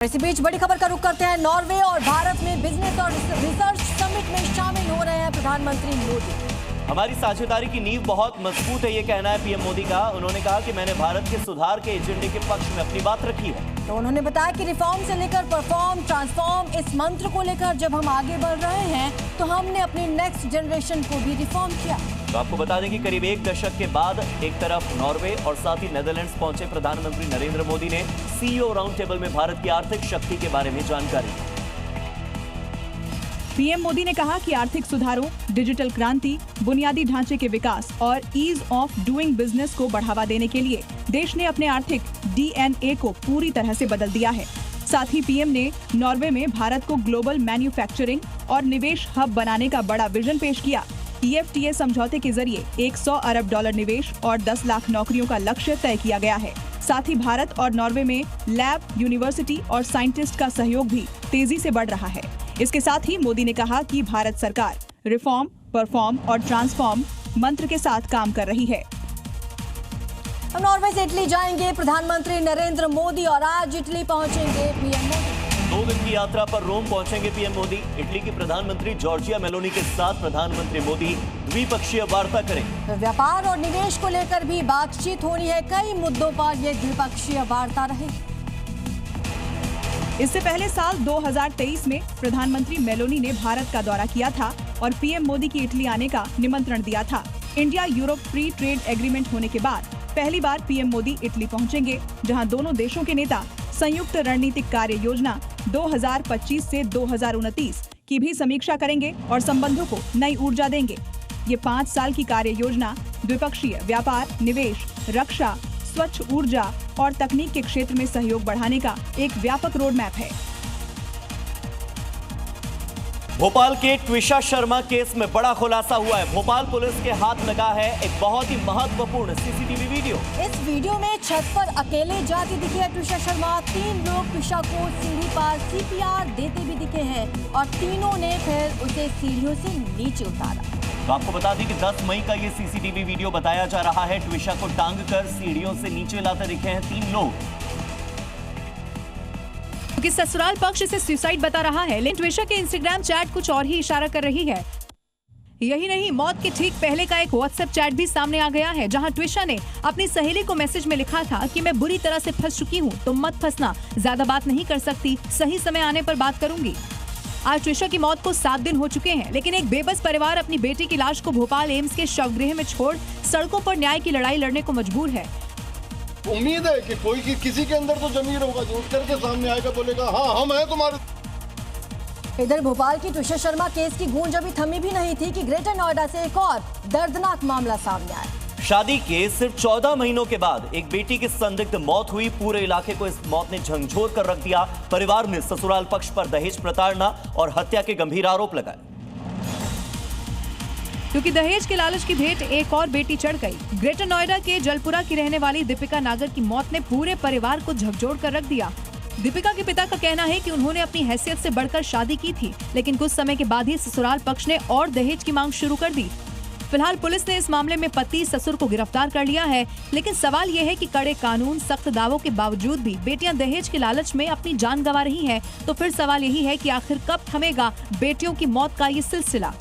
इसी बीच बड़ी खबर का रुख करते हैं। नॉर्वे और भारत में बिजनेस और रिसर्च समिट में शामिल हो रहे हैं प्रधानमंत्री मोदी। हमारी साझेदारी की नींव बहुत मजबूत है, ये कहना है पीएम मोदी का। उन्होंने कहा कि मैंने भारत के सुधार के एजेंडे के पक्ष में अपनी बात रखी है। तो उन्होंने बताया कि रिफॉर्म से लेकर परफॉर्म ट्रांसफॉर्म इस मंत्र को लेकर जब हम आगे बढ़ रहे हैं तो हमने अपनी नेक्स्ट जनरेशन को भी रिफॉर्म किया। तो आपको बता दें कि करीब एक दशक के बाद एक तरफ नॉर्वे और साथ ही नेदरलैंड्स पहुंचे प्रधानमंत्री नरेंद्र मोदी ने सीईओ राउंड टेबल में भारत की आर्थिक शक्ति के बारे में जानकारी दी। पीएम मोदी ने कहा कि आर्थिक सुधारों, डिजिटल क्रांति, बुनियादी ढांचे के विकास और ईज ऑफ डूइंग बिजनेस को बढ़ावा देने के लिए देश ने अपने आर्थिक डीएनए को पूरी तरह से बदल दिया है। साथ ही पीएम ने नॉर्वे में भारत को ग्लोबल मैन्युफैक्चरिंग और निवेश हब बनाने का बड़ा विजन पेश किया। EFTA समझौते के जरिए $100 अरब निवेश और 10 लाख नौकरियों का लक्ष्य तय किया गया है। साथ ही भारत और नॉर्वे में लैब, यूनिवर्सिटी और साइंटिस्ट का सहयोग भी तेजी से बढ़ रहा है। इसके साथ ही मोदी ने कहा कि भारत सरकार रिफॉर्म, परफॉर्म और ट्रांसफॉर्म मंत्र के साथ काम कर रही है। हम नॉर्वे से इटली जाएंगे प्रधानमंत्री नरेंद्र मोदी और आज इटली पहुंचेंगे पीएम मोदी। 2 दिन की यात्रा पर रोम पहुंचेंगे पीएम मोदी। इटली की प्रधानमंत्री जॉर्जिया मेलोनी के साथ प्रधानमंत्री मोदी द्विपक्षीय वार्ता करेंगे। तो व्यापार और निवेश को लेकर भी बातचीत होनी है। कई मुद्दों पर यह द्विपक्षीय वार्ता रहेगी। इससे पहले साल 2023 में प्रधानमंत्री मेलोनी ने भारत का दौरा किया था और पीएम मोदी की इटली आने का निमंत्रण दिया था। India Europe free trade agreement होने के बाद पहली बार पीएम मोदी इटली पहुंचेंगे, जहां दोनों देशों के नेता संयुक्त रणनीतिक कार्य योजना 2025 से 2029 की भी समीक्षा करेंगे और संबंधों को नई ऊर्जा देंगे। ये 5 साल की कार्य योजना द्विपक्षीय व्यापार, निवेश, रक्षा, स्वच्छ ऊर्जा और तकनीक के क्षेत्र में सहयोग बढ़ाने का एक व्यापक रोड मैप है। भोपाल के ट्विशा शर्मा केस में बड़ा खुलासा हुआ है। भोपाल पुलिस के हाथ लगा है एक बहुत ही महत्वपूर्ण सीसीटीवी वीडियो। इस वीडियो में छत पर अकेले जाती दिखी है ट्विशा शर्मा। 3 लोग ट्विशा को सीढ़ी पर CPR देते भी दिखे हैं और तीनों ने फिर उसे सीढ़ियों से नीचे उतारा। तो आपको बता दें कि 10 मई का ये सीसीटीवी वीडियो बताया जा रहा है। ट्विशा को टांग कर सीढ़ियों से नीचे लाते दिखे हैं 3 लोग। क्योंकि ससुराल पक्ष इसे सुसाइड बता रहा है, लेकिन ट्विशा के इंस्टाग्राम चैट कुछ और ही इशारा कर रही है। यही नहीं, मौत के ठीक पहले का एक व्हाट्सएप चैट भी सामने आ गया है, जहां ट्विशा ने अपनी सहेली को मैसेज में लिखा था कि मैं बुरी तरह से फंस चुकी हूं, तुम मत फंसना, ज्यादा बात नहीं कर सकती, सही समय आने पर बात करूंगी। आज ट्विशा की मौत को 7 दिन हो चुके हैं, लेकिन एक बेबस परिवार अपनी बेटी की लाश को भोपाल एम्स के शवगृह में छोड़ सड़कों पर न्याय की लड़ाई लड़ने को मजबूर है। उम्मीद है कि किसी के अंदर तो जमीर होगा जो उठ करके सामने आएगा, बोलेगा हाँ हम हैं तुम्हारे। इधर भोपाल की ट्विशा शर्मा केस की गूंज अभी थमी भी नहीं थी कि ग्रेटर नोएडा से एक और दर्दनाक मामला सामने आया। शादी के सिर्फ 14 महीनों के बाद एक बेटी की संदिग्ध मौत हुई। पूरे इलाके को इस मौत ने झंझोर कर रख दिया। परिवार ने ससुराल पक्ष पर दहेज प्रताड़ना और हत्या के गंभीर आरोप लगाए। क्योंकि दहेज के लालच की भेंट एक और बेटी चढ़ गई। ग्रेटर नोएडा के जलपुरा की रहने वाली दीपिका नागर की मौत ने पूरे परिवार को झकझोर कर रख दिया। दीपिका के पिता का कहना है कि उन्होंने अपनी हैसियत से बढ़कर शादी की थी, लेकिन कुछ समय के बाद ही ससुराल पक्ष ने और दहेज की मांग शुरू कर दी। फिलहाल पुलिस ने इस मामले में पति ससुर को गिरफ्तार कर लिया है, लेकिन सवाल ये है कि कड़े कानून, सख्त दावों के बावजूद भी बेटियां दहेज के लालच में अपनी जान गंवा रही हैं। तो फिर सवाल यही है कि आखिर कब थमेगा बेटियों की मौत का ये सिलसिला।